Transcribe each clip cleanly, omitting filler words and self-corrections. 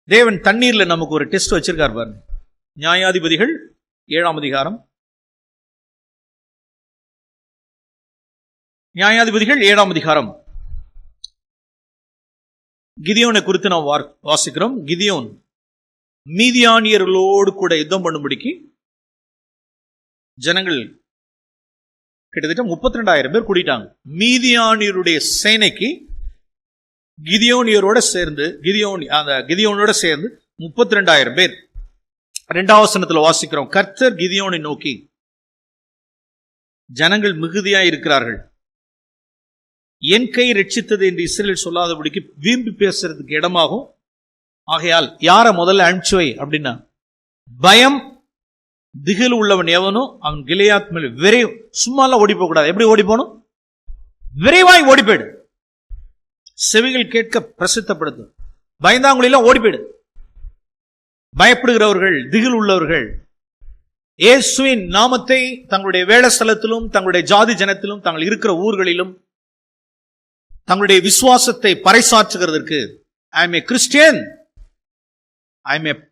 தேவன் தண்ணீர்ல நமக்கு ஒரு டெஸ்ட் வச்சிருக்கார் பாருங்க. நியாயாதிபதிகள் 7ஆம் அதிகாரம். நியாயாதிபதிகள் 7ஆம் அதிகாரம். கிதியோனை குறித்து நாம் வாசிக்கிறோம். கிதியோன் மீதியானியர்களோடு கூட யுத்தம் பண்ணும்படிக்கு ஜனங்கள் கிட்டத்தட்ட 32,000 பேர் கூட்டிட்டாங்க. மீதியானியருடைய சேனைக்கு கிதியோனியரோட சேர்ந்து கிதியோனோட சேர்ந்து 32,000 பேர். 2ஆம் வசனத்துல வாசிக்கிறோம், கர்த்தர் கிதியோனை நோக்கி, ஜனங்கள் மிகுதியா இருக்கிறார்கள், என் கை ரட்சித்தது என்று இஸ்ரவேல் சொல்லாதபடிக்கு வீம்பு பேசுறதுக்கு இடமாகும். ஆகையால் யார முதல்ல அனுப்பிச்சு வை அப்படின்னா, பயம் திகில் உள்ளவன் எவனோ அவன் கிலியாத் மேல் சும்மாலாம் ஓடி போக கூடாது. எப்படி ஓடி போகணும்? விரைவாய் ஓடி போயிடு. செவிகள் கேட்க பிரசித்தப்படுத்து. பயந்தாங்குழிலாம் ஓடி போயிடு. பயப்படுகிறவர்கள், திகில் உள்ளவர்கள் இயேசுவின் நாமத்தை தங்களுடைய வேலை ஸ்தலத்திலும் தங்களுடைய ஜாதி ஜனத்திலும் தாங்கள் இருக்கிற ஊர்களிலும் தங்களுடைய விசுவாசத்தை பறைசாற்றுகிறதற்கு, ஐ எம் ஏ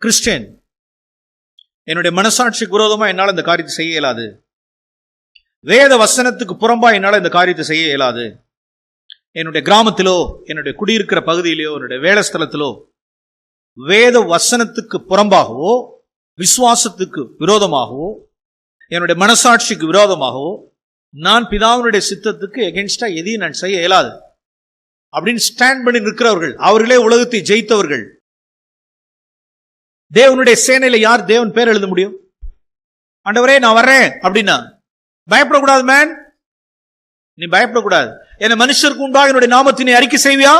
கிறிஸ்டியன், என்னுடைய மனசாட்சிக்கு விரோதமா என்னால் இந்த காரியத்தை செய்ய இயலாது, வேத வசனத்துக்கு புறம்பா என்னால் இந்த காரியத்தை செய்ய இயலாது, என்னுடைய கிராமத்திலோ என்னுடைய குடியிருக்கிற பகுதியிலோ என்னுடைய வேலை ஸ்தலத்திலோ வேத வசனத்துக்கு புறம்பாகவோ விசுவாசத்துக்கு விரோதமாகவோ என்னுடைய மனசாட்சிக்கு விரோதமாகவோ நான் பிதாவினுடைய சித்தத்துக்கு எகென்ஸ்டா எதையும் நான் செய்ய இயலாது அப்படின்னு ஸ்டாண்ட் பண்ணி நிற்கிறவர்கள், அவர்களே உலகத்தை ஜெயித்தவர்கள். தேவனுடைய சேனையில யார் தேவன் பேர் எழுத முடியும்? ஆண்டவரே நான் வர்றேன் அப்படின்னா பயப்படக்கூடாது. மேன், நீ பயப்படக்கூடாது. என்ன மனுஷருக்கு உண்டாக என்னுடைய நாமத்தினை அறிக்கை செய்வியா?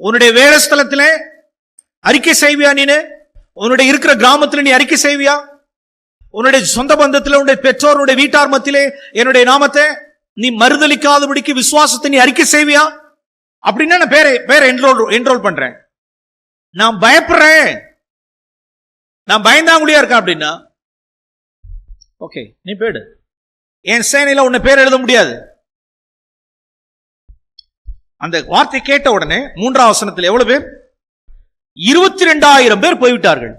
உன்னுடைய வேலை ஸ்தலத்திலே அறிக்கை செய்வியா? நீனு உன்னுடைய இருக்கிற கிராமத்தில் நீ அறிக்கை செய்வியா? உன்னுடைய சொந்த பந்தத்தில் உன்னுடைய பெற்றோருடைய வீட்டார் மத்தியிலே என்னுடைய நாமத்தை நீ மறுதலிக்காதபடிக்கு விசுவாசத்தை நீ அறிக்கை செய்வியா? அப்படின்னா நான் பேரை என்ரோல் பண்றேன். நான் பயப்படுறேன், நான் பயந்தாங்குடியா இருக்கேன் அப்படின்னா ஓகே, நீ போயிடு. என் சேனையில உன்னை பேர் எழுத முடியாது. அந்த வார்த்தை கேட்ட உடனே 3ஆம் வசனத்தில் எவ்வளவு பேர்? 22,000 பேர் போய்விட்டார்கள்.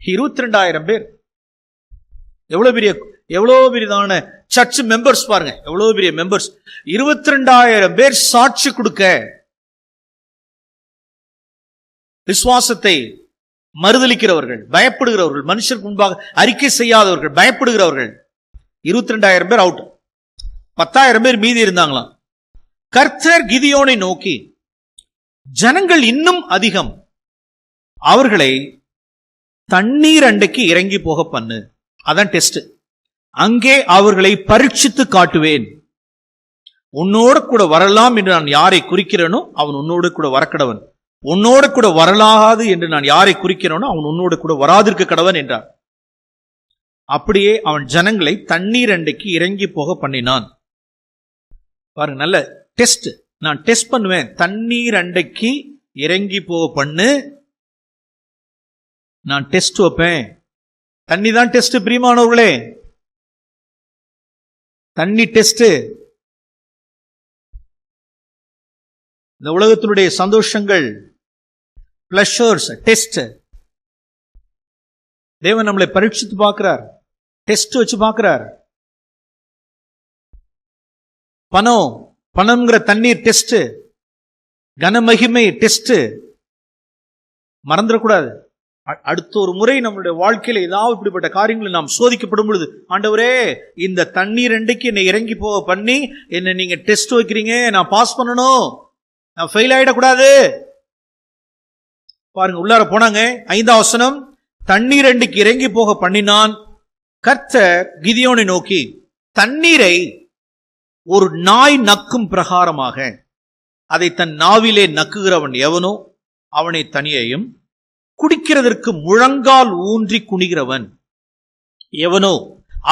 22,000 பேர். எவ்வளவு பெரியதான சர்ச் மெம்பர்ஸ் பாருங்க, எவ்வளவு பெரிய மெம்பர்ஸ். 22,000 பேர் சாட்சி கொடுக்க, விசுவாசத்தை மறுதலிக்கிறவர்கள், பயப்படுகிறவர்கள், மனுஷருக்கு முன்பாக அறிக்கை செய்யாதவர்கள், பயப்படுகிறவர்கள். 22,000 பேர் அவுட். 10,000 பேர் மீதி இருந்தாங்களாம். கர்த்தர் கிதியோனை நோக்கி, ஜனங்கள் இன்னும் அதிகம், அவர்களை தண்ணீர் அண்டைக்கு இறங்கி போக பண்ணு. அதான் டெஸ்ட். அங்கே அவர்களை பரீட்சித்து காட்டுவேன். உன்னோடு கூட வரலாம் என்று நான் யாரை குறிக்கிறேனோ அவன் உன்னோடு கூட வரக்கடவன், உன்னோடு கூட வரலாகாது என்று நான் யாரை குறிக்கிறேனோ அவன் உன்னோடு கூட வராதிருக்க கடவன் என்றார். அப்படியே அவன் ஜனங்களை தண்ணீர் அண்டைக்கு இறங்கி போக பண்ணினான். பாருங்க, நல்ல டெஸ்ட். நான் டெஸ்ட் பண்ணுவேன். தண்ணீர் அண்டைக்கு இறங்கி போக பண்ணு, நான் டெஸ்ட் வைப்பேன். தண்ணி தான் டெஸ்ட். பிரியமானவர்களே, தண்ணி டெஸ்ட். இந்த உலகத்தினுடைய சந்தோஷங்கள், பிளஷர்ஸ் டெஸ்ட். தேவன் நம்மளை பரீட்சித்து பார்க்கிறார், டெஸ்ட் வச்சு பார்க்கிறார். பணம்ங்கிற தண்ணீர் டெஸ்ட், கனமகிமை டெஸ்ட். மறந்துடக்கூடாது. அடுத்த ஒரு முறை நம்மளுடைய வாழ்க்கையில ஏதாவது இப்படிப்பட்ட காரியங்களை நாம் சோதிக்கப்படும் பொழுது, ஆண்டவரே இந்த தண்ணீர் அண்டைக்கு என்னை இறங்கி போக பண்ணி என்ன நீங்க டெஸ்ட் வைக்கிறீங்க, நான் பாஸ் பண்ணணும், நான் ஃபெயில் ஆயிடக்கூடாது. பாருங்க, உள்ளார போனாங்க. 5ஆம் வசனம், தண்ணீர் அண்டைக்கு இறங்கி போக பண்ணினான். கர்த்தர் கிதியோனை நோக்கி, தண்ணீரை ஒரு நாய் நக்கும் பிரகாரமாக அதை தன் நாவிலே நக்குகிறவன் எவனோ அவனை தனியையும், குடிக்கிறதற்கு முழங்கால் ஊன்றி குனிகிறவன் எவனோ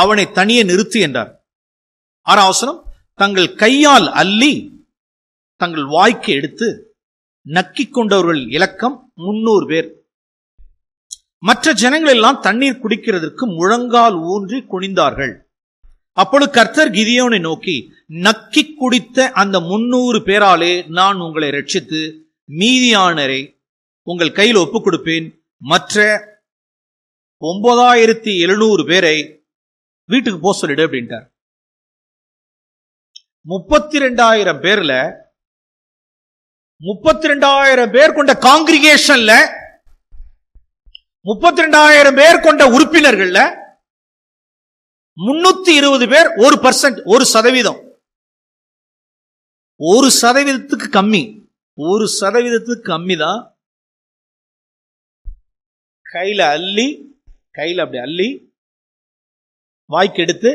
அவனை தனியே நிறுத்து என்றார். 6ஆம் வசனம், தங்கள் கையால் அள்ளி தங்கள் வாய்க்கு எடுத்து நக்கிக் கொண்டவர்கள் இலக்கம் 300 பேர். மற்ற ஜனங்கள் எல்லாம் தண்ணீர் குடிக்கிறதற்கு முழங்கால் ஊன்றி குனிந்தார்கள். அப்பொழுது கர்த்தர் கிதியோனை நோக்கி, நக்கி குடித்த அந்த 300 பேராலே நான் உங்களை ரட்சித்து மீதியானரை உங்கள் கையில் ஒப்புக் கொடுப்பேன். மற்ற 9700 பேரை வீட்டுக்கு போக சொல்லிடு அப்படின்ட்டார். 32,000 பேர்ல 32,000 பேர் கொண்ட காங்கிரிகேஷன்ல 32,000 பேர் கொண்ட உறுப்பினர்கள்ல 320 பேர் 1%, 1%, 1%க்கு கம்மி, 1%க்கு கம்மி தான் கையில அப்படி அள்ளி வாய்க்கு எடுத்து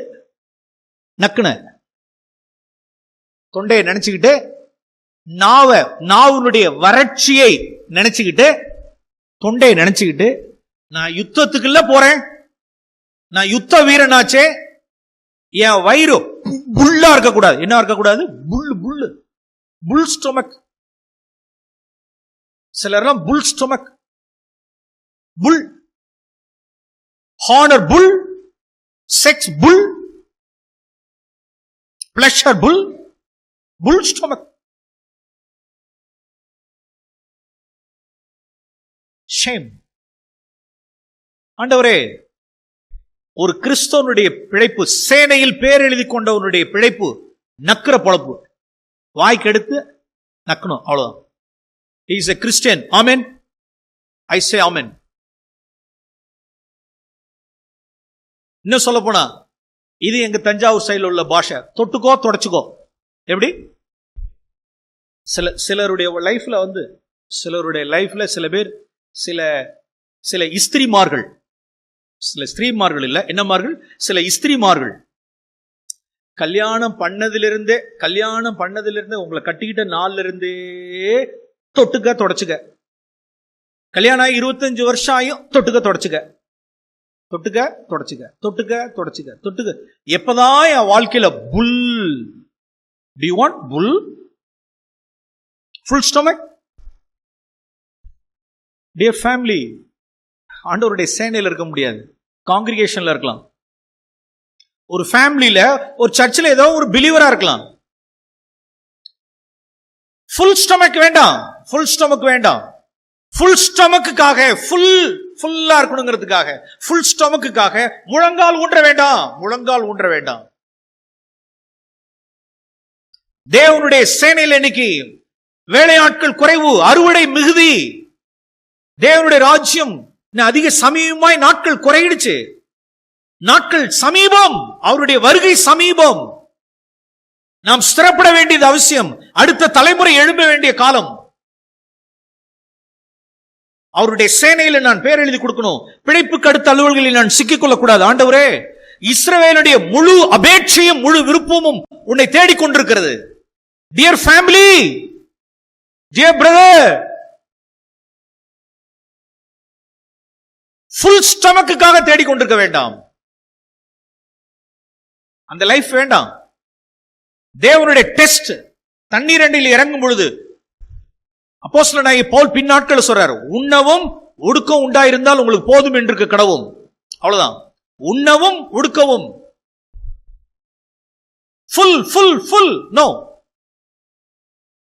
நக்குன தொண்டையை நினைச்சுக்கிட்டு நாவுனுடைய வறட்சியை நினைச்சுக்கிட்டு தொண்டையை நினைச்சுக்கிட்டு நான் யுத்தத்துக்குள்ள போறேன், நான் யுத்த வீரனாச்சே, என் வயிறு புல்லா இருக்கக்கூடாது. என்ன இருக்கக்கூடாது? புல் ஸ்டொமக். சிலர்லாம் புல் ஸ்டொமக், புல் ஹானர், புல் செக்ஸ், புல் பிளஷர், புல் ஸ்டொமக். ஷேம். ஆண்டவரே, ஒரு கிறிஸ்தவனுடைய பிழைப்பு, சேனையில் பேர் எழுதி கொண்டவனுடைய பிழைப்பு நக்கிற பொழப்பு. வாய்க்கு எடுத்து நக்கணும், அவ்வளவுதான். He is a Christian. Amen. I say amen. இன்னும் சொல்ல போனா, இது எங்க தஞ்சாவூர் சைடுல உள்ள பாஷை. தொட்டுக்கோ தொடச்சுக்கோ. எப்படி சிலருடைய லைஃப்ல சில பேர் சில இஸ்திரிமார்கள், சில ஸ்திரீமார்கள் இல்ல, என்னமார்கள்? சில இஸ்திரிமார்கள் கல்யாணம் பண்ணதிலிருந்தே உங்களை கட்டிக்கிட்ட நாள்ல இருந்தே தொட்டுக்க தொடச்சுக்க. கல்யாணம் ஆகி 25 வருஷம் ஆயும் தொட்டுக்க தொடச்சுக்க. எப்பதான் என் வாழ்க்கையில புல்? Do you want bull? Full stomach? Dear family, ஆண்டவருடைய சேனையில் இருக்க முடியாது, காங்கிரிகேஷன்ல இருக்கலாம், ஒரு ஃபேமிலியில, ஒரு சர்ச்சில் ஏதோ ஒரு பிலீவரா இருக்கலாம். ஃபுல் ஸ்டொமக் வேண்டாம். ஃபுல் ஸ்டொமக்குக்காக, ஃபுல்லா இருக்கணுங்கிறதுக்காக, ஃபுல் ஸ்டொமக்குக்காக முழங்கால் ஊன்ற வேண்டாம். தேவனுடைய சேனையில் இன்னைக்கு வேலையாட்கள் குறைவு, அறுவடை மிகுதி. தேவனுடைய ராஜ்யம் அதிக சமீபமாய் நாட்கள் குறையிடுச்சு. நாட்கள் சமீபம், அவருடைய வருகை சமீபம். நாம் ஸ்திரப்பட வேண்டியது அவசியம். அடுத்த தலைமுறை எழும்ப வேண்டிய காலம். அவருடைய சேனையில நான் பேர் எழுதி கொடுக்கணும். பிழைப்புக்கு அடுத்த அலுவல்களில் நான் சிக்கிக்கொள்ளக் கூடாது. ஆண்டவரே, இஸ்ரவேலுடைய முழு அபேட்சையும் முழு விருப்பமும் உன்னை தேடிக்கொண்டிருக்கிறது. Dear family, dear brother, full ஸ்டமக்குக்காக தேடிக்கொண்டிருக்க வேண்டாம். அந்த லைஃப் வேண்டாம். தேவனுடைய டெஸ்ட் தண்ணீர் அண்டில் இறங்கும் பொழுது அப்போஸ்தலனாகிய பவுல் பின்னாட்கள் சொல்றாரு, உண்ணவும் உடுக்கவும் உண்டாயிருந்தால் உங்களுக்கு போதும் என்று கடவும். அவ்வளவுதான். உண்ணவும் உடுக்கவும். Full no.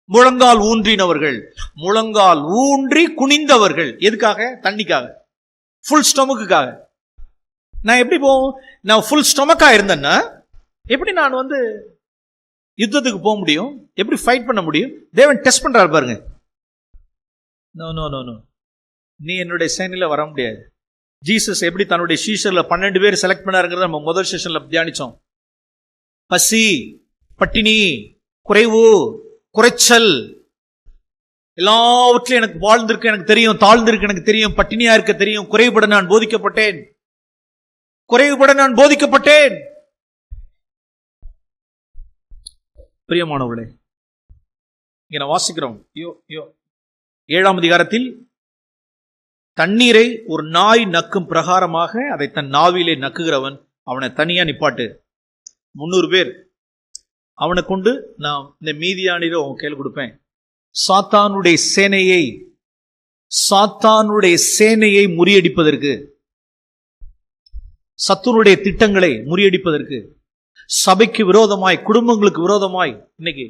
முழங்கால் ஊன்றினவர்கள், முழங்கால் ஊன்றி குனிந்தவர்கள். எதுக்காக? தண்ணிக்காக, ஃபுல் ஸ்டொமக்குக்காக. நான் எப்படி போவோம்? நான் ஃபுல் ஸ்டொமக்கா இருந்தேன்னா எப்படி நான் யுத்தத்துக்கு போக முடியும்? எப்படி ஃபைட் பண்ண முடியும்? தேவன் டெஸ்ட் பண்றாரு பாருங்க. நோ, நீ என்னுடைய சேனையில வர முடியாது. ஜீசஸ் எப்படி தன்னுடைய சீஷர்ல 12 பேர் செலக்ட் பண்ணாருங்கிறத நம்ம முதல் செஷன்ல தியானிச்சோம். பசி, பட்டினி, குறைவு, குறைச்சல், எல்லாவற்றிலும் எனக்கு வாழ்ந்திருக்கு எனக்கு தெரியும், தாழ்ந்திருக்கு எனக்கு தெரியும், பட்டினியா இருக்க தெரியும், குறைபட நான் போதிக்கப்பட்டேன். பிரியமானவர்களே, இங்க நான் வாசிக்கிறோம் 7ஆம் அதிகாரத்தில், தண்ணீரை ஒரு நாய் நக்கும் பிரகாரமாக அதை தன் நாவிலே நக்குகிறவன் அவனை தனியா நிப்பாட்டு. 300 பேர் அவனை கொண்டு நான் இந்த மீதியானில உன் கையில் கொடுப்பேன். சாத்தானுடைய சேனையை முறியடிப்பதற்கு, சத்துருடைய திட்டங்களை முறியடிப்பதற்கு, சபைக்கு விரோதமாய், குடும்பங்களுக்கு விரோதமாய், இன்னைக்கு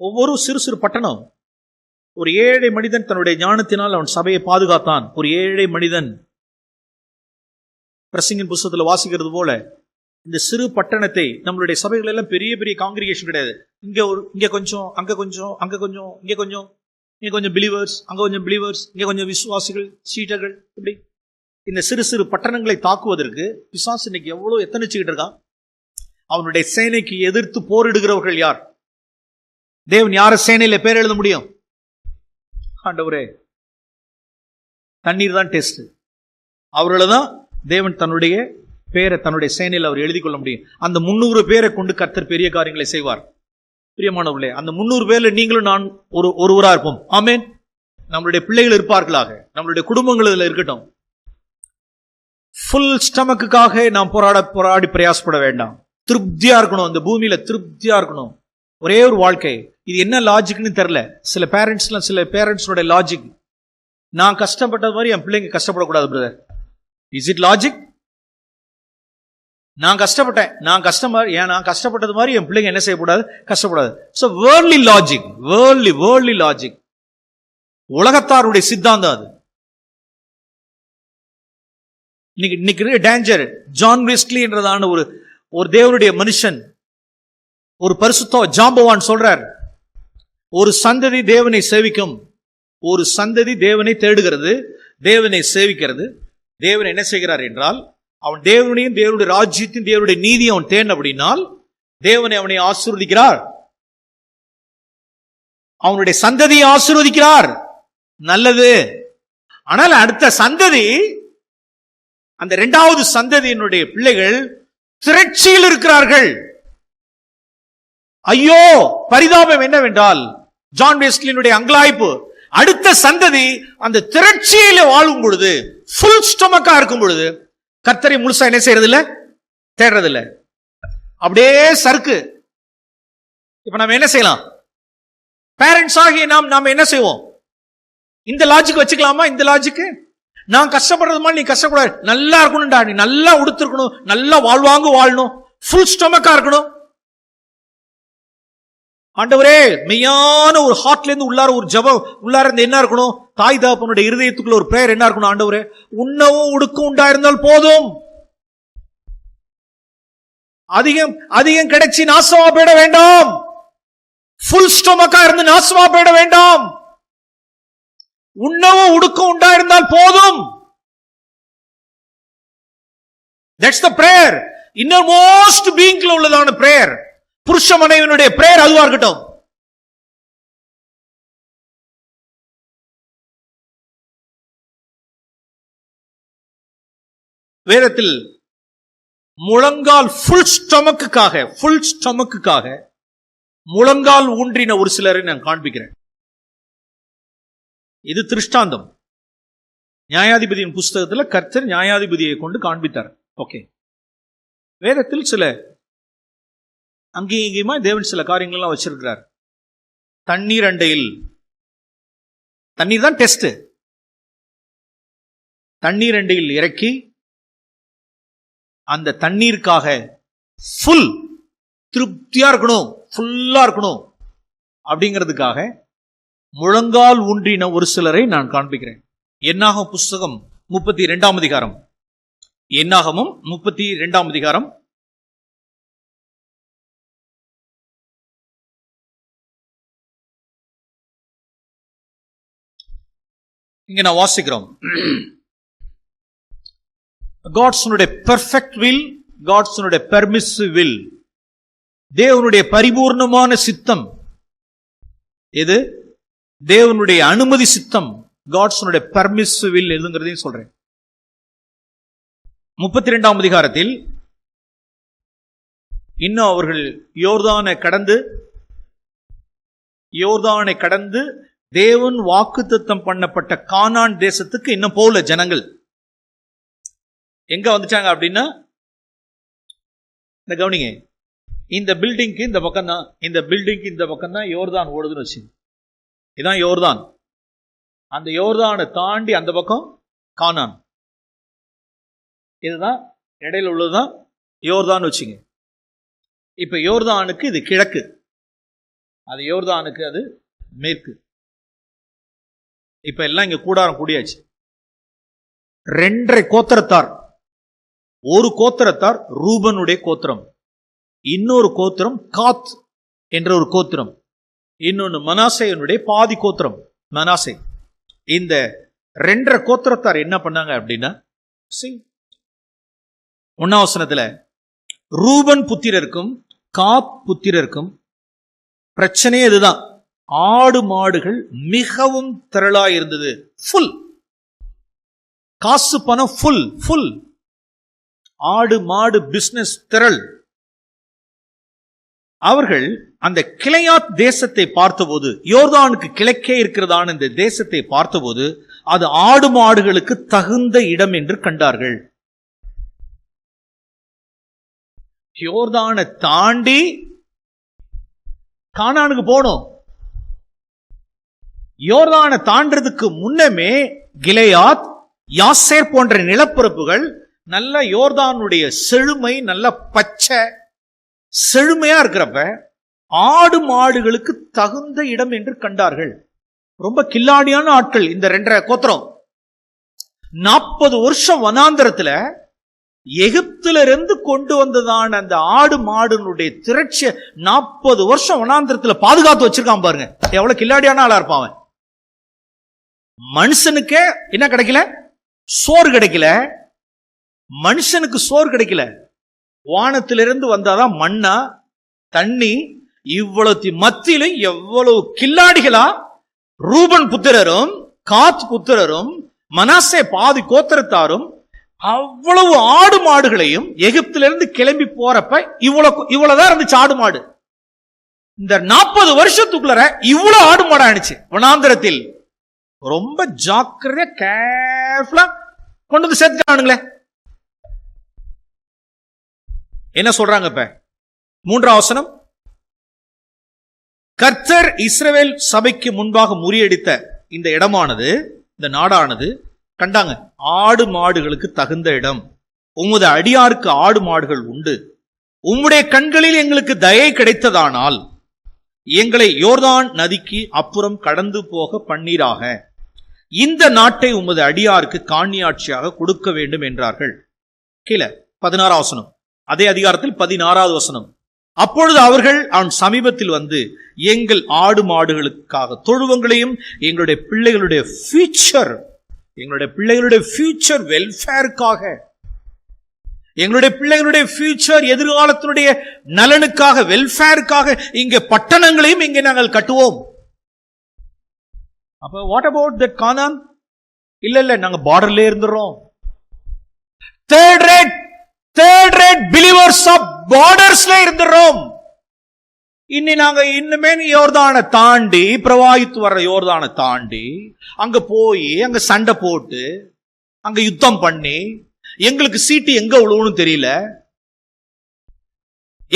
ஒவ்வொரு சிறு பட்டணம் ஒரு ஏழை மனிதன் தன்னுடைய ஞானத்தினால் அவன் சபையை பாதுகாத்தான். ஒரு ஏழை மனிதன். பிரசங்கின் புத்தகத்தில் வாசிக்கிறது போல இந்த சிறு பட்டணத்தை, நம்மளுடைய சபைகள் எல்லாம் பெரிய பெரிய காங்கிரிகேஷன் கிடையாது. இங்க கொஞ்சம், அங்க கொஞ்சம், அங்க கொஞ்சம், இங்க கொஞ்சம் பிலீவர்ஸ், அங்க கொஞ்சம் பிலீவர்ஸ், இங்க கொஞ்சம் விசுவாசிகள், சீட்டர்கள். இப்படி இந்த சிறு சிறு பட்டணங்களை தாக்குவதற்கு பிசாசு இன்னைக்கு எவ்வளவு எத்தனைச்சுக்கிட்டு இருக்கான். அவனுடைய சேனைக்கு எதிர்த்து போரிடுகிறவர்கள் யார்? தேவன் யார சேனையில பேர் எழுத முடியும்? ஆண்டவரே, தண்ணீர் தான் டெஸ்ட். அவர்களை தான் தேவன் தன்னுடைய பேரை தன்னுடைய சேனையில் அவர் எழுதி கொள்ள முடியும். அந்த 300 பேரை கொண்டு கர்த்தர் பெரிய காரியங்களை செய்வார். பிரியமானவர்களே, அந்த 300 பேர்ல நீங்களும் நான் ஒருவரா இருப்போம். ஆமேன். நம்மளுடைய பிள்ளைகள் இருப்பார்களாக, நம்மளுடைய குடும்பங்கள் இதுல இருக்கட்டும். ஃபுல் ஸ்டமக்குக்காக நாம் போராடி பிரயாசப்பட வேண்டாம். திருப்தியா இருக்கணும், அந்த பூமியில திருப்தியா இருக்கணும். ஒரே ஒரு வாழ்க்கை. இது என்ன லாஜிக்னு தெரியல. சில பேரண்ட்ஸோட லாஜிக், நான் கஷ்டப்பட்டது மாதிரி என் பிள்ளைங்க கஷ்டப்படக்கூடாது பிரதர். Is it logic? நான் கஷ்டப்பட்டது மாதிரி என் பிள்ளைங்க என்ன செய்யக்கூடாது? கஷ்டப்படாது. So worldly logic, worldly logic, உலகத்தாருடைய சித்தாந்தம் அது. இன்னைக்கு டேஞ்சர். ஜான் வெஸ்லி என்றதான ஒரு தேவனுடைய மனுஷன், ஒரு பரிசுத்த ஜாம்பவான் சொல்றார், ஒரு சந்ததி தேவனை சேவிக்கும், ஒரு சந்ததி தேவனை தேடுகிறது, தேவனை சேவிக்கிறது. தேவன் என்ன செய்கிறார் என்றால், அவன் தேவனையும் தேவனுடைய ராஜ்யத்தையும் தேவனுடைய நீதியை அவன் தேன் அப்படின்னால் தேவனை அவனை ஆசீர்வதிக்கிறார், அவனுடைய சந்ததியை ஆசீர்வதிக்கிறார். நல்லது. ஆனால் அடுத்த சந்ததி, அந்த 2வது சந்ததியினுடைய பிள்ளைகள் திரட்சியில் இருக்கிறார்கள். ஐயோ, பரிதாபம் என்னவென்றால், ஜான் வெஸ்லியினுடைய அங்கலாய்ப்பு, அடுத்த சந்ததி அந்த திரட்சியில வாழும் பொழுது, ஃபுல் ஸ்டொமக்கா இருக்கும் பொழுது, கர்த்தரை முழுசா என்ன செய்யறது இல்ல, தேடுறது இல்ல. அப்படியே சறுக்கு. இப்ப நம்ம என்ன செய்யலாம்? பேரண்ட்ஸ் ஆகிய நாம என்ன செய்வோம்? இந்த லாஜிக் வச்சுக்கலாமா? இந்த லாஜிக், நான் கஷ்டப்படுறது மாதிரி நீ கஷ்டப்படாது, நல்லா இருக்கணும்டா, நீ நல்லா உடுத்திருக்கணும், நல்லா வாழணும், ஃபுல் ஸ்டொமக்கா இருக்கணும். ஆண்டவரே, மெய்யான ஒரு ஹார்ட்ல இருந்து உள்ளார ஒரு ஜபம், உள்ளார இருந்து என்ன இருக்கணும்? தாய் தகப்பனுடைய இருதயத்துக்குள்ள ஒரு பிரேயர் என்ன இருக்கணும்? ஆண்டவரே, உண்ணவும் உடுக்கும் உண்டாயிருந்தால் போதும், அதிகம் கிடைச்சி நாசமா போயிட வேண்டாம், ஃபுல் ஸ்டொமக்கா இருந்து நாசமா போயிட வேண்டாம், உண்ணவும் உடுக்கும் உண்டாயிருந்தால் போதும். That's the prayer. இன்னர்மோஸ்ட் பீயிங்ல உள்ளதான பிரேயர். புருஷ மனைவியினுடைய பிரேயர் அதுவா இருக்கட்டும். வேதத்தில் முழங்கால் ஃபுல் ஸ்டொமக்குக்காக முழங்கால் ஊன்றின ஒரு சிலரை நான் காண்பிக்கிறேன். இது திருஷ்டாந்தம். நியாயாதிபதியின் புஸ்தகத்தில் கர்த்தர் நியாயாதிபதியை கொண்டு காண்பித்தார். ஓகே, வேதத்தில் சில அங்கேயுமா தேவன் சில காரியங்கள்லாம் வச்சிருக்கிறார். தண்ணீர் அண்டையில், தண்ணீர் தான் டெஸ்ட், தண்ணீர் அண்டையில் இறக்கி அந்த தண்ணீருக்காக ஃபுல் திருப்தியா இருக்கணும், ஃபுல்லா இருக்கணும் அப்படிங்கிறதுக்காக முழங்கால் ஊன்றின ஒரு சிலரை நான் காண்பிக்கிறேன். என்னாகும் புஸ்தகம் 32ஆம் அதிகாரம், என்னாகமும் 32ஆம் அதிகாரம், இங்க நான் வாசிக்கிறோம். காட்ஸ்னுடைய பெர்ஃபெக்ட் வில், காட்ஸ்னுடைய பெர்மிசிவ் வில், தேவனுடைய பரிபூர்ணமான சித்தம் எது? தேவனுடைய அனுமதி சித்தம், காட்ஸ்னுடைய பெர்மிசிவ் வில் எதுங்கிறதையும் சொல்றேன். 32ஆம் அதிகாரத்தில் இன்னும் அவர்கள் யோர்தானை கடந்து தேவன் வாக்குத்தத்தம் பண்ணப்பட்ட கானான் தேசத்துக்கு இன்னும் போகல ஜனங்கள். எங்க வந்துட்டாங்க அப்படின்னா, இந்த கவனிங்க, இந்த பில்டிங்க்கு இந்த பக்கம் தான், இந்த பில்டிங்க்கு இந்த பக்கம் தான் யோர்தான் ஓடுதுன்னு வச்சு, இதான் யோர்தான். அந்த யோர்தானை தாண்டி அந்த பக்கம் கானான், இதுதான் இடையில உள்ளதுதான் யோர்தான் வச்சுங்க. இப்ப யோர்தானுக்கு இது கிழக்கு, அது யோர்தானுக்கு அது மேற்கு. இப்ப எல்லாம் இங்க கூடாரம் கூடியாச்சு. 2.5 கோத்திரத்தார். ஒரு கோத்திரத்தார் ரூபனுடைய கோத்திரம், இன்னொரு கோத்திரம் காத் என்ற ஒரு கோத்திரம், இன்னொன்னு மனாசேயனுடைய பாதி கோத்திரம் மனாசே. இந்த 2.5 கோத்திரத்தார் என்ன பண்ணாங்க அப்படின்னா, 1ஆம் வசனத்துல ரூபன் புத்திரருக்கும் காத் புத்திரருக்கும் பிரச்சனையே இதுதான். ஆடு மாடுகள் மிகவும் திரளா இருந்தது. ஃபுல் காசு பணம், ஃபுல் ஆடு மாடு பிசினஸ் திரள். அவர்கள் அந்த கிளையாத் தேசத்தை பார்த்தபோது, யோர்தானுக்கு கிழக்கே இருக்கிறதான இந்த தேசத்தை பார்த்தபோது, அது ஆடு மாடுகளுக்கு தகுந்த இடம் என்று கண்டார்கள். யோர்தானை தாண்டி கானானுக்கு போனோம். யோர்தானை தாண்டறதுக்கு முன்னமே கிளையாத், யாசேர் போன்ற நிலப்பரப்புகள் நல்ல யோர்தானுடைய செழுமை, நல்ல பச்சை செழுமையா இருக்கிறப்ப ஆடு மாடுகளுக்கு தகுந்த இடம் என்று கண்டார்கள். ரொம்ப கில்லாடியான ஆட்கள் இந்த 2.5 கோத்திரம். 40 வருஷம் வனாந்தரத்துல எகிப்திலிருந்து கொண்டு வந்ததான அந்த ஆடு மாடுனுடைய திரட்சிய 40 வருஷம் வனாந்தரத்துல பாதுகாத்து வச்சிருக்கான் பாருங்க. எவ்வளவு கில்லாடியான ஆளா இருப்பான். மனுஷனுக்கே என்ன கிடைக்கல? சோறு கிடைக்கல. மனுஷனுக்கு சோறு கிடைக்கல. வானத்திலிருந்து வந்தாதான் மண்ணா தண்ணி. இவ்வளவு மத்தியிலும் எவ்வளவு கில்லாடிகளா ரூபன் புத்திரரும் காத் புத்திரரும் மனாசே பாதி கோத்திரத்தாரும் அவ்வளவு ஆடு மாடுகளையும் எகிப்திலிருந்து கிளம்பி போறப்ப இவ்வளவுதான் இருந்துச்சு ஆடு மாடு. இந்த 40 வருஷத்துக்குள்ள இவ்வளவு ஆடு மாடு ஆயிடுச்சு வனாந்திரத்தில். ரொம்ப ஜாக்கிரதையா கேர்ஃபுல்லா கொண்டு வந்து சேர்த்துட்டானுங்களே. என்ன சொல்றாங்க இப்ப 3ஆம் வசனம், கர்த்தர் இஸ்ரவேல் சபைக்கு முன்பாக முறியடித்த இந்த இடமானது, இந்த நாடானது கண்டாங்க ஆடு மாடுகளுக்கு தகுந்த இடம். உமது அடியாருக்கு ஆடு மாடுகள் உண்டு. உம்முடைய கண்களில் எங்களுக்கு தயை கிடைத்ததானால் எங்களை யோர்தான் நதிக்கு அப்புறம் கடந்து போக பண்ணீராக. இந்த நாட்டை உமது அடியாருக்கு காணியாட்சியாக கொடுக்க வேண்டும் என்றார்கள். கீழே 16ஆம் வசனம், அதே அதிகாரத்தில் 16வது வசனம், அப்பொழுது அவர்கள் அவன் சமீபத்தில் வந்து எங்கள் ஆடு மாடுகளுக்காக தொழுவங்களையும் எங்களுடைய பிள்ளைகளுடைய ஃபியூச்சர் வெல்ஃபேருக்காக, எங்களுடைய பிள்ளைகளுடைய ஃபியூச்சர் எதிர்காலத்தினுடைய நலனுக்காக, வெல்ஃபேருக்காக இங்க பட்டணங்களையும் இங்கே நாங்கள் கட்டுவோம். அப்ப வாட் அபவுட் தட் கானான்? இல்ல நாங்க பார்டர்ல இருந்துறோம். தேர்ட் ரேட் பிலீவர்ஸ் ஆஃப் பார்டர்ஸ்ல இருந்துறோம். நாங்க இன்னுமே யோர்தானை தாண்டி, பிரவாகித்து வர்ற யோர்தானை தாண்டி அங்க போய் அங்க சண்டை போட்டு அங்க யுத்தம் பண்ணி எங்களுக்கு சீட்டு எங்க விழுவுன்னு தெரியல.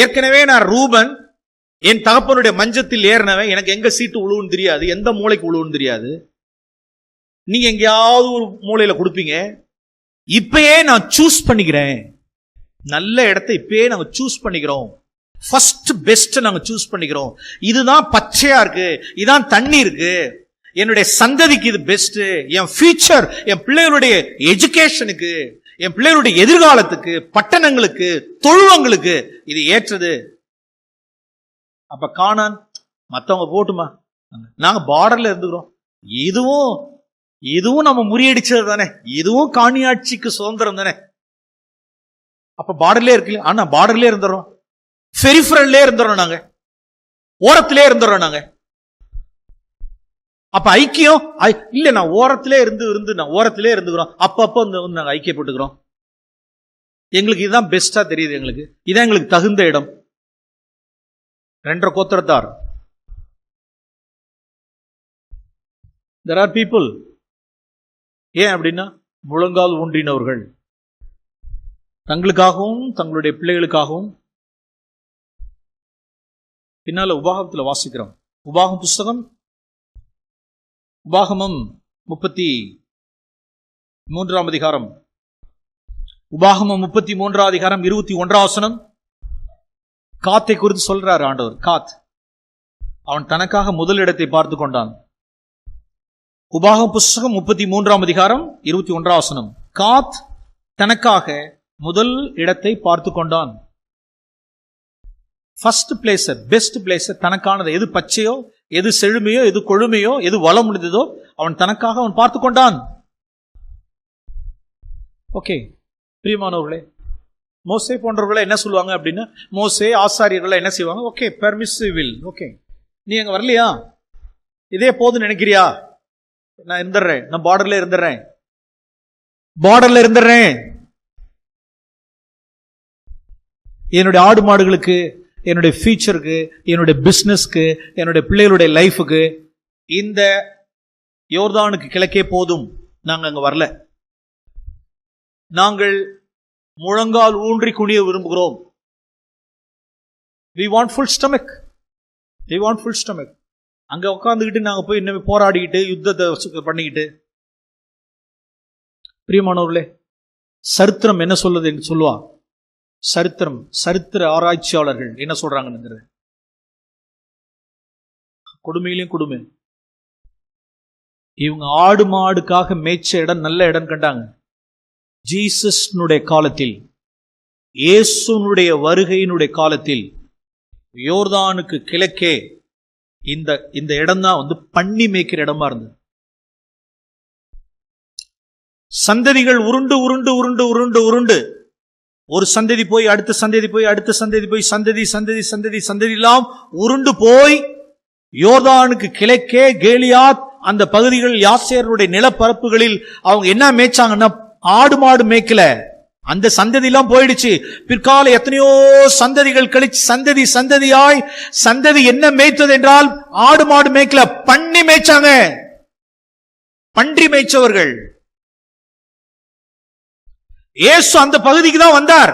ஏற்கனவே நான் ரூபன், என் தகப்பனுடைய மஞ்சத்தில் ஏறினவன், எனக்கு எங்க சீட்டு விழுவுன்னு தெரியாது, எந்த மூளைக்கு விழுவுன்னு தெரியாது. நீங்க எங்கேயாவது ஒரு மூளையில கொடுப்பீங்க. இப்பயே நான் சூஸ் பண்ணிக்கிறேன், நல்ல இடத்தை இப்பயே நாங்க சூஸ் பண்ணிக்கிறோம். ஃபர்ஸ்ட் பெஸ்ட் நாங்க சூஸ் பண்ணிக்கிறோம். இதுதான் பச்சையா இருக்கு, இதான் தண்ணி இருக்கு, என்னுடைய சந்ததிக்கு இது பெஸ்ட், என் ஃபியூச்சர், என் பிள்ளைகளுடைய எஜுகேஷனுக்கு, என் பிள்ளைகளுடைய எதிர்காலத்துக்கு, பட்டணங்களுக்கு, தொழுவங்களுக்கு இது ஏற்றது. அப்ப கானான் மத்தவங்க போட்டுமா, நாங்க பார்டர்ல இருந்துக்கிறோம். இதுவும் நம்ம முறியடிச்சது தானே, இதுவும் காணியாட்சிக்கு சுதந்திரம் தானே. அப்ப பார்டர்லயே இருக்கு. ஆனா பார்டர்லயே இருந்துறோம், பெரிஃபரல்லே இருந்துறோம், நாங்க ஓரத்திலே இருந்துறோம் நாங்க. அப்ப ஐக்கியம் இல்ல, நான் ஓரத்திலே இருந்து நான் ஓரத்திலே இருந்துக்கிறோம். அப்பப்ப நாங்க ஐக்கியப்பட்டுக்கிறோம். எங்களுக்கு இதுதான் பெஸ்டா தெரியுது, எங்களுக்கு இதான் எங்களுக்கு தகுந்த இடம். 2.5 கோத்திரத்தார். There are people, ஏன் அப்படின்னா முழங்கால் ஊன்றினவர்கள், தங்களுக்காகவும் தங்களுடைய பிள்ளைகளுக்காகவும். பின்னால உபாகத்துல வாசிக்கிறோம். உபாகம் புஸ்தகம், உபாகமம் 33ஆம் அதிகாரம், உபாகமம் 33ஆம் அதிகாரம் 21ஆம் வசனம். காத்தை குறித்து சொல்றார் ஆண்டவர். காத் அவன் தனக்காக முதலிடத்தை பார்த்து கொண்டான். உபாகம் புஸ்தகம் 33ஆம் அதிகாரம் 21ஆம் வசனம். காத் தனக்காக முதல் இடத்தை பார்த்து கொண்டான். ஃபர்ஸ்ட் பிளேஸ், பெஸ்ட் பிளேஸ், தனக்கானது எது பச்சையோ, எது செழுமையோ, எது கொழுமையோ, எது வளம் முடிந்ததோ அவன் தனக்காக அவன் பார்த்து கொண்டான். ஓகே பிரியமானவர்களே, மோசே போன்றவர்களை என்ன சொல்லுவாங்க அப்படின்னா, மோசே ஆசாரியர்களை என்ன செய்வாங்க, ஓகே பெர்மிசிவில், ஓகே நீ அங்க வரலையா, இதே போதும் நினைக்கிறியா, நான் இருந்துடுறேன், நான் பார்டர்ல இருந்துடுறேன், என்னுடைய ஆடு மாடுகளுக்கு, என்னுடைய ஃபியூச்சருக்கு, என்னுடைய பிசினஸ்க்கு, என்னுடைய பிள்ளைகளுடைய லைஃபுக்கு இந்த யோர்தானுக்கு கிழக்கே போதும், நாங்க அங்க வரல, நாங்கள் முழங்கால் ஊன்றி குனிய விரும்புகிறோம். we want full stomach. அங்க உட்கார்ந்துக்கிட்டு நாங்க போய் இன்னும் போராடிக்கிட்டு யுத்தத்தை பண்ணிக்கிட்டு. பிரியமானவர்களே, சரித்திரம் என்ன சொல்லுது என்று சொல்லுவா. சரித்திர ஆராய்ச்சியாளர்கள் என்ன சொல்றாங்கன்னு, கொடுமையிலையும் கொடுமை. இவங்க ஆடு மாடுக்காக மேய்ச்ச இடம் நல்ல இடம் கண்டாங்க. ஜீசஸ்னுடைய காலத்தில், இயேசுனுடைய வருகையினுடைய காலத்தில் யோர்தானுக்கு கிழக்கே இந்த இடம் தான் பண்ணி மேய்க்கிற இடமா இருந்தது. சந்ததிகள் உருண்டு உருண்டு உருண்டு உருண்டு உருண்டு, ஒரு சந்ததி போய் அடுத்த சந்ததி போய் அடுத்த சந்ததி போய் சந்ததி சந்ததி சந்ததி சந்ததி எல்லாம் உருண்டு போய் யோர்தானுக்கு கிழக்கே கேலியாத் அந்த பகுதிகள், யாசேருடைய நிலப்பரப்புகளில் அவங்க என்ன மேய்ச்சாங்கன்னா ஆடு மாடு மேய்க்கல, அந்த சந்ததி எல்லாம் போயிடுச்சு. பிற்கால எத்தனையோ சந்ததிகள் கழிச்சு சந்ததி சந்ததியாய் சந்ததி என்ன மேய்த்தது என்றால் ஆடு மாடு மேய்க்கல, பண்ணி மேய்ச்சாங்க, பன்றி மேய்ச்சவர்கள். இயேசு அந்த பகுதிக்கு தான் வந்தார்.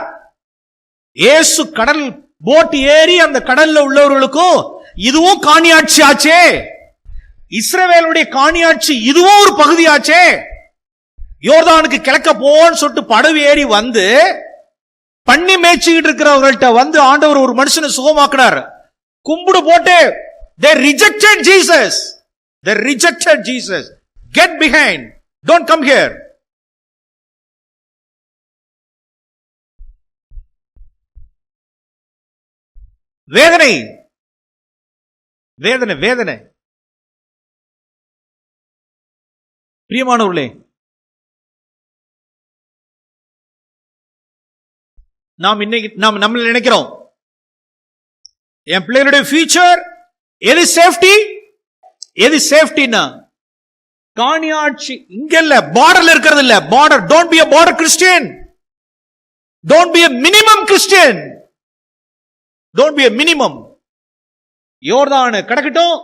இயேசு கடல் போட் ஏறி அந்த கடல்ல உள்ளவர்களுக்கும் இதுவும் காணியாட்சி ஆச்சே, இஸ்ரவேலுடைய காணியாட்சி இதுவும் ஒரு பகுதி ஆச்சே. யோர்தானுக்கு கிழக்க போன்னு சொல்லிட்டு படகு ஏறி வந்து பண்ணி மேய்ச்சிக்கிட்டு இருக்கிறவர்கள்ட்ட ஆண்டவர் ஒரு மனுஷனை சுகமாக்கினார். கும்பிடு போட்டு they rejected Jesus. Get behind, don't come here. வேதனை வேதனை வேதனை. பிரியமானவர்களே, நாம் இன்னைக்கு நம்ம நினைக்கிறோம் என் பிள்ளைகளுடைய ஃபியூச்சர் எது சேஃப்டினா காணியாட்சி இங்க இல்ல, பார்டர்ல இருக்கிறது இல்ல. Border, don't be a border Christian, don't be a minimum Christian, don't be a minimum. யோர்தானை கடக்கட்டும்,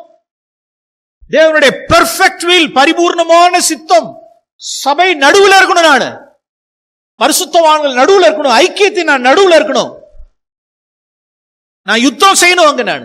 தேவனுடைய பெர்ஃபெக்ட் வில், பரிபூர்ணமான சித்தம் சபை நடுவில் இருக்கணும், நான் பரிசுத்தவான்கள் நடுவில் இருக்கணும், ஐக்கியத்தை நான் நடுவில் இருக்கணும், நான் யுத்தம் செய்யணும் அங்க நான்.